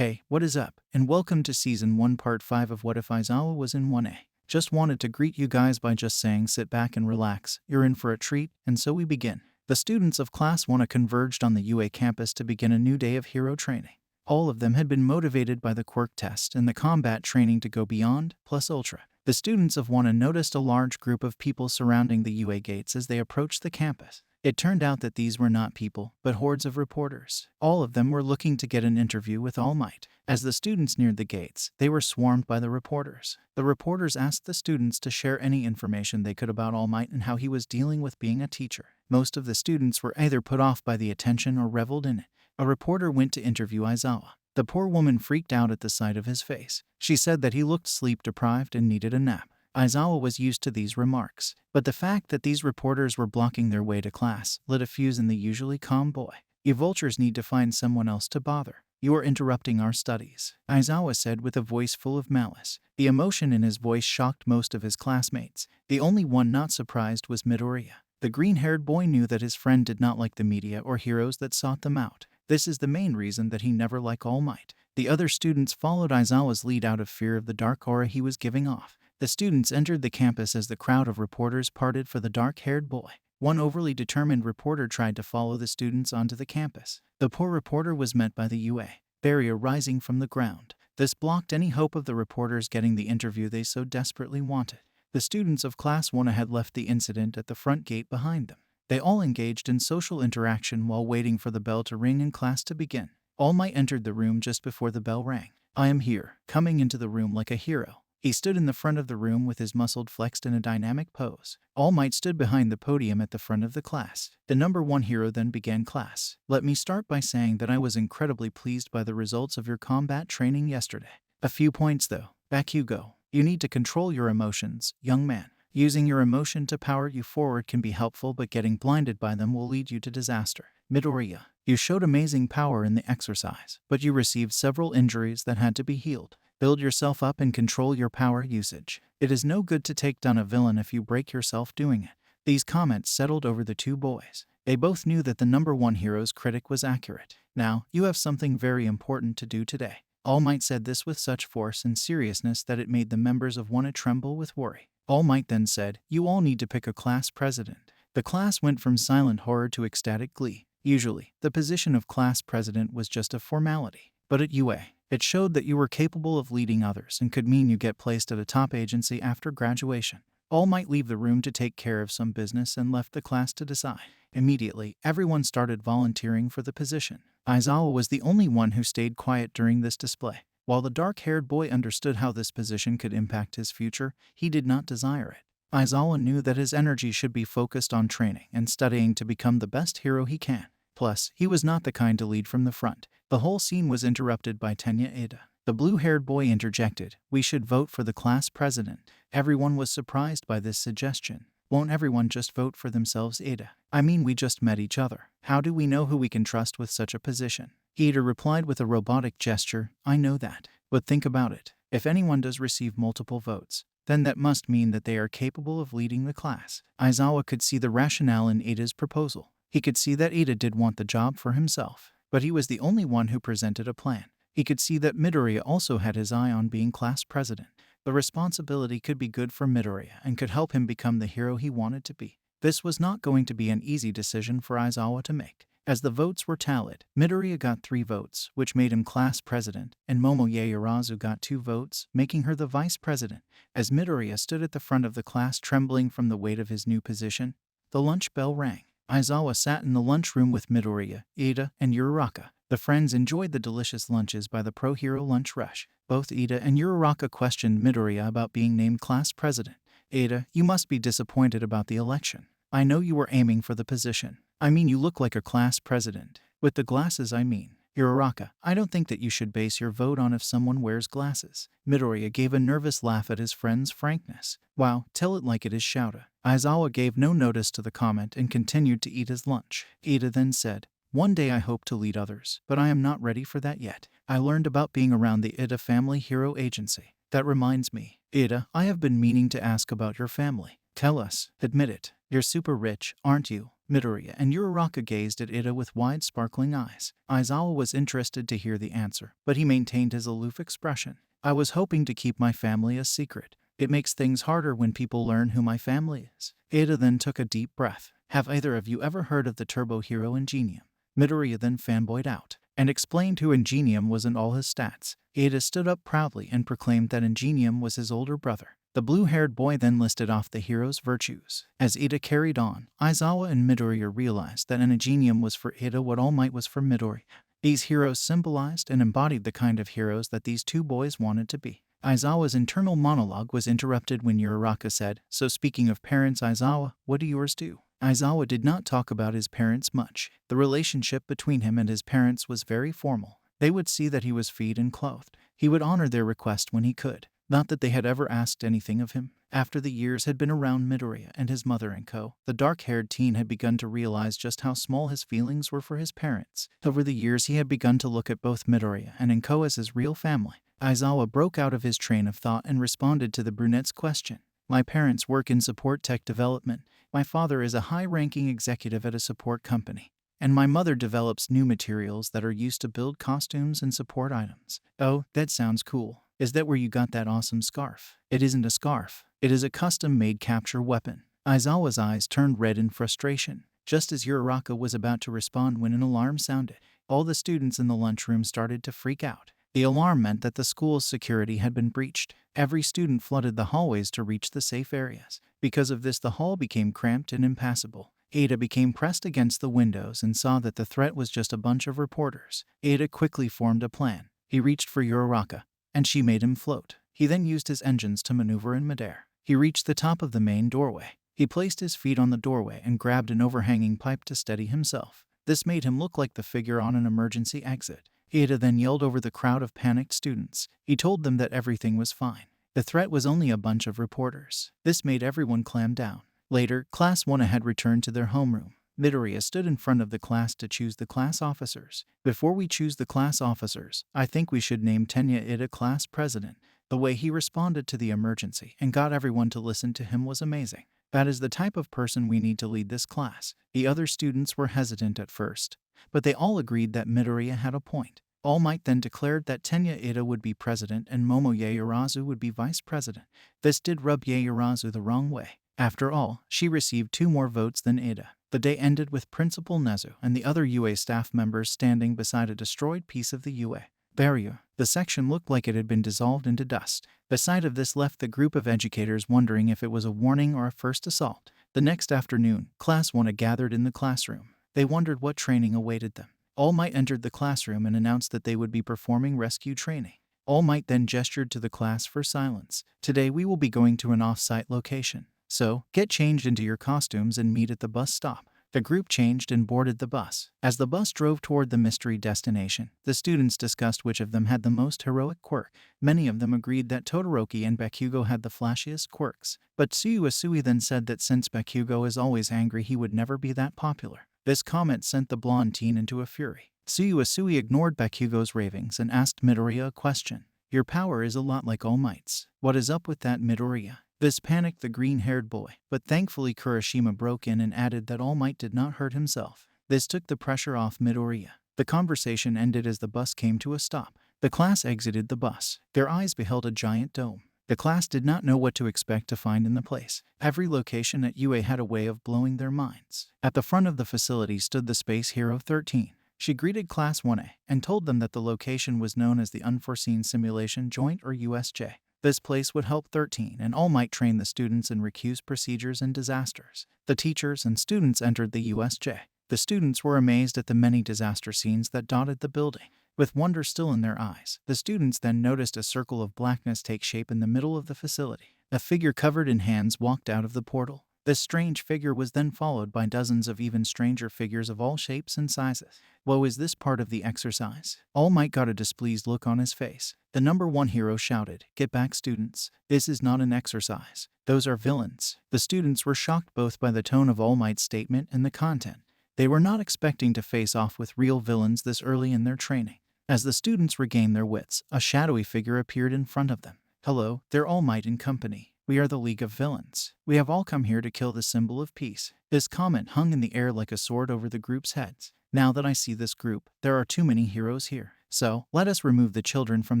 Hey, what is up? And welcome to Season 1 Part 5 of What If Aizawa Was in 1A. Just wanted to greet you guys by just saying sit back and relax, you're in for a treat, and so we begin. The students of Class 1A converged on the UA campus to begin a new day of hero training. All of them had been motivated by the quirk test and the combat training to go beyond, plus ultra. The students of 1A noticed a large group of people surrounding the UA gates as they approached the campus. It turned out that these were not people, but hordes of reporters. All of them were looking to get an interview with All Might. As the students neared the gates, they were swarmed by the reporters. The reporters asked the students to share any information they could about All Might and how he was dealing with being a teacher. Most of the students were either put off by the attention or reveled in it. A reporter went to interview Aizawa. The poor woman freaked out at the sight of his face. She said that he looked sleep-deprived and needed a nap. Aizawa was used to these remarks, but the fact that these reporters were blocking their way to class lit a fuse in the usually calm boy. You vultures need to find someone else to bother. You are interrupting our studies, Aizawa said with a voice full of malice. The emotion in his voice shocked most of his classmates. The only one not surprised was Midoriya. The green-haired boy knew that his friend did not like the media or heroes that sought them out. This is the main reason that he never liked All Might. The other students followed Aizawa's lead out of fear of the dark aura he was giving off. The students entered the campus as the crowd of reporters parted for the dark-haired boy. One overly determined reporter tried to follow the students onto the campus. The poor reporter was met by the UA barrier rising from the ground. This blocked any hope of the reporters getting the interview they so desperately wanted. The students of Class 1 had left the incident at the front gate behind them. They all engaged in social interaction while waiting for the bell to ring and class to begin. All Might entered the room just before the bell rang. I am here, coming into the room like a hero. He stood in the front of the room with his muscles flexed in a dynamic pose. All Might stood behind the podium at the front of the class. The number 1 hero then began class. Let me start by saying that I was incredibly pleased by the results of your combat training yesterday. A few points though. Back you go. You need to control your emotions, young man. Using your emotion to power you forward can be helpful, but getting blinded by them will lead you to disaster. Midoriya, you showed amazing power in the exercise, but you received several injuries that had to be healed. Build yourself up and control your power usage. It is no good to take down a villain if you break yourself doing it. These comments settled over the two boys. They both knew that the number 1 hero's critic was accurate. Now, you have something very important to do today. All Might said this with such force and seriousness that it made the members of 1A tremble with worry. All Might then said, you all need to pick a class president. The class went from silent horror to ecstatic glee. Usually, the position of class president was just a formality. But at UA, it showed that you were capable of leading others and could mean you get placed at a top agency after graduation. All Might leave the room to take care of some business and left the class to decide. Immediately, everyone started volunteering for the position. Aizawa was the only one who stayed quiet during this display. While the dark-haired boy understood how this position could impact his future, he did not desire it. Aizawa knew that his energy should be focused on training and studying to become the best hero he can. Plus, he was not the kind to lead from the front. The whole scene was interrupted by Tenya Ada. The blue-haired boy interjected, we should vote for the class president. Everyone was surprised by this suggestion. Won't everyone just vote for themselves, Ada? I mean, we just met each other. How do we know who we can trust with such a position? Ada replied with a robotic gesture, I know that. But think about it. If anyone does receive multiple votes, then that must mean that they are capable of leading the class. Aizawa could see the rationale in Ada's proposal. He could see that Ada did want the job for himself, but he was the only one who presented a plan. He could see that Midoriya also had his eye on being class president. The responsibility could be good for Midoriya and could help him become the hero he wanted to be. This was not going to be an easy decision for Aizawa to make. As the votes were tallied, Midoriya got 3 votes, which made him class president, and Momo Yaoyorozu got 2 votes, making her the vice president. As Midoriya stood at the front of the class trembling from the weight of his new position, the lunch bell rang. Aizawa sat in the lunchroom with Midoriya, Ida, and Uraraka. The friends enjoyed the delicious lunches by the pro-hero lunch rush. Both Ida and Uraraka questioned Midoriya about being named class president. Ada, you must be disappointed about the election. I know you were aiming for the position. I mean, you look like a class president. With the glasses, I mean. Uraraka, I don't think that you should base your vote on if someone wears glasses. Midoriya gave a nervous laugh at his friend's frankness. Wow, tell it like it is, Shouta. Aizawa gave no notice to the comment and continued to eat his lunch. Ida then said, one day I hope to lead others, but I am not ready for that yet. I learned about being around the Ida family hero agency. That reminds me, Ida, I have been meaning to ask about your family. Tell us, admit it, you're super rich, aren't you? Midoriya and Uraraka gazed at Ida with wide sparkling eyes. Aizawa was interested to hear the answer, but he maintained his aloof expression. I was hoping to keep my family a secret. It makes things harder when people learn who my family is. Ida then took a deep breath. Have either of you ever heard of the turbo hero Ingenium? Midoriya then fanboyed out and explained who Ingenium was and all his stats. Ida stood up proudly and proclaimed that Ingenium was his older brother. The blue-haired boy then listed off the hero's virtues. As Ida carried on, Aizawa and Midoriya realized that an Ingenium was for Ida what All Might was for Midoriya. These heroes symbolized and embodied the kind of heroes that these two boys wanted to be. Aizawa's internal monologue was interrupted when Uraraka said, "So speaking of parents, Aizawa, what do yours do?" Aizawa did not talk about his parents much. The relationship between him and his parents was very formal. They would see that he was fed and clothed. He would honor their request when he could. Not that they had ever asked anything of him. After the years had been around Midoriya and his mother and co., the dark-haired teen had begun to realize just how small his feelings were for his parents. Over the years he had begun to look at both Midoriya and Inko as his real family. Aizawa broke out of his train of thought and responded to the brunette's question. My parents work in support tech development. My father is a high-ranking executive at a support company. And my mother develops new materials that are used to build costumes and support items. Oh, that sounds cool. Is that where you got that awesome scarf? It isn't a scarf. It is a custom-made capture weapon. Aizawa's eyes turned red in frustration, just as Uraraka was about to respond when an alarm sounded. All the students in the lunchroom started to freak out. The alarm meant that the school's security had been breached. Every student flooded the hallways to reach the safe areas. Because of this, the hall became cramped and impassable. Ada became pressed against the windows and saw that the threat was just a bunch of reporters. Ada quickly formed a plan. He reached for Uraraka, and she made him float. He then used his engines to maneuver in midair. He reached the top of the main doorway. He placed his feet on the doorway and grabbed an overhanging pipe to steady himself. This made him look like the figure on an emergency exit. Ada then yelled over the crowd of panicked students. He told them that everything was fine. The threat was only a bunch of reporters. This made everyone clam down. Later, Class 1 had returned to their homeroom. Midoriya stood in front of the class to choose the class officers. Before we choose the class officers, I think we should name Tenya Ida class president. The way he responded to the emergency and got everyone to listen to him was amazing. That is the type of person we need to lead this class. The other students were hesitant at first, but they all agreed that Midoriya had a point. All Might then declared that Tenya Ida would be president and Momo Yaoyorozu would be vice president. This did rub Yaoyorozu the wrong way. After all, she received 2 more votes than Ida. The day ended with Principal Nezu and the other UA staff members standing beside a destroyed piece of the UA barrier. The section looked like it had been dissolved into dust. The sight of this left the group of educators wondering if it was a warning or a first assault. The next afternoon, Class 1 gathered in the classroom. They wondered what training awaited them. All Might entered the classroom and announced that they would be performing rescue training. All Might then gestured to the class for silence. Today we will be going to an off-site location. So, get changed into your costumes and meet at the bus stop. The group changed and boarded the bus. As the bus drove toward the mystery destination, the students discussed which of them had the most heroic quirk. Many of them agreed that Todoroki and Bakugo had the flashiest quirks. But Tsuyu then said that since Bakugo is always angry, he would never be that popular. This comment sent the blonde teen into a fury. Tsuyu ignored Bakugo's ravings and asked Midoriya a question. Your power is a lot like All Might's. What is up with that, Midoriya? This panicked the green-haired boy, but thankfully Kurashima broke in and added that All Might did not hurt himself. This took the pressure off Midoriya. The conversation ended as the bus came to a stop. The class exited the bus. Their eyes beheld a giant dome. The class did not know what to expect to find in the place. Every location at UA had a way of blowing their minds. At the front of the facility stood the Space Hero 13. She greeted Class 1A and told them that the location was known as the Unforeseen Simulation Joint or USJ. This place would help 13 and All Might train the students in recuse procedures and disasters. The teachers and students entered the USJ. The students were amazed at the many disaster scenes that dotted the building. With wonder still in their eyes, the students then noticed a circle of blackness take shape in the middle of the facility. A figure covered in hands walked out of the portal. This strange figure was then followed by dozens of even stranger figures of all shapes and sizes. Whoa, is this part of the exercise? All Might got a displeased look on his face. The number 1 hero shouted, "Get back, students. This is not an exercise. Those are villains." The students were shocked both by the tone of All Might's statement and the content. They were not expecting to face off with real villains this early in their training. As the students regained their wits, a shadowy figure appeared in front of them. "Hello, they're All Might and company. We are the League of Villains. We have all come here to kill the symbol of peace. This comment hung in the air like a sword over the group's heads. Now that I see this group, there are too many heroes here. So, let us remove the children from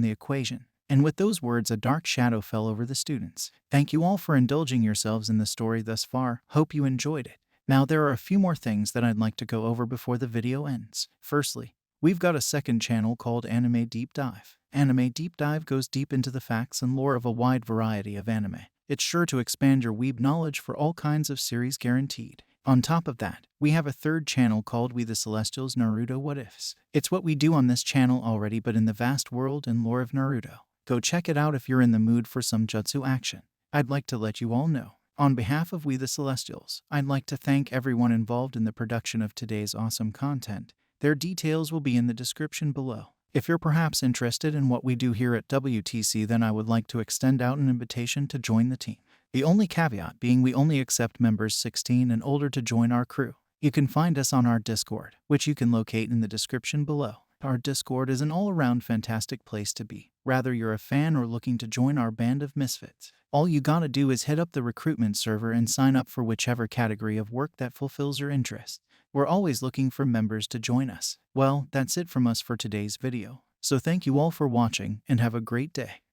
the equation. And with those words, a dark shadow fell over the students. Thank you all for indulging yourselves in the story thus far. Hope you enjoyed it. Now there are a few more things that I'd like to go over before the video ends. Firstly, we've got a second channel called Anime Deep Dive. Anime Deep Dive goes deep into the facts and lore of a wide variety of anime. It's sure to expand your weeb knowledge for all kinds of series guaranteed. On top of that, we have a third channel called We The Celestials Naruto What Ifs. It's what we do on this channel already, but in the vast world and lore of Naruto. Go check it out if you're in the mood for some jutsu action. I'd like to let you all know, on behalf of We The Celestials, I'd like to thank everyone involved in the production of today's awesome content. Their details will be in the description below. If you're perhaps interested in what we do here at WTC, then I would like to extend out an invitation to join the team. The only caveat being we only accept members 16 and older to join our crew. You can find us on our Discord, which you can locate in the description below. Our Discord is an all-around fantastic place to be, whether you're a fan or looking to join our band of misfits. All you gotta do is hit up the recruitment server and sign up for whichever category of work that fulfills your interest. We're always looking for members to join us. Well, that's it from us for today's video. So thank you all for watching and have a great day.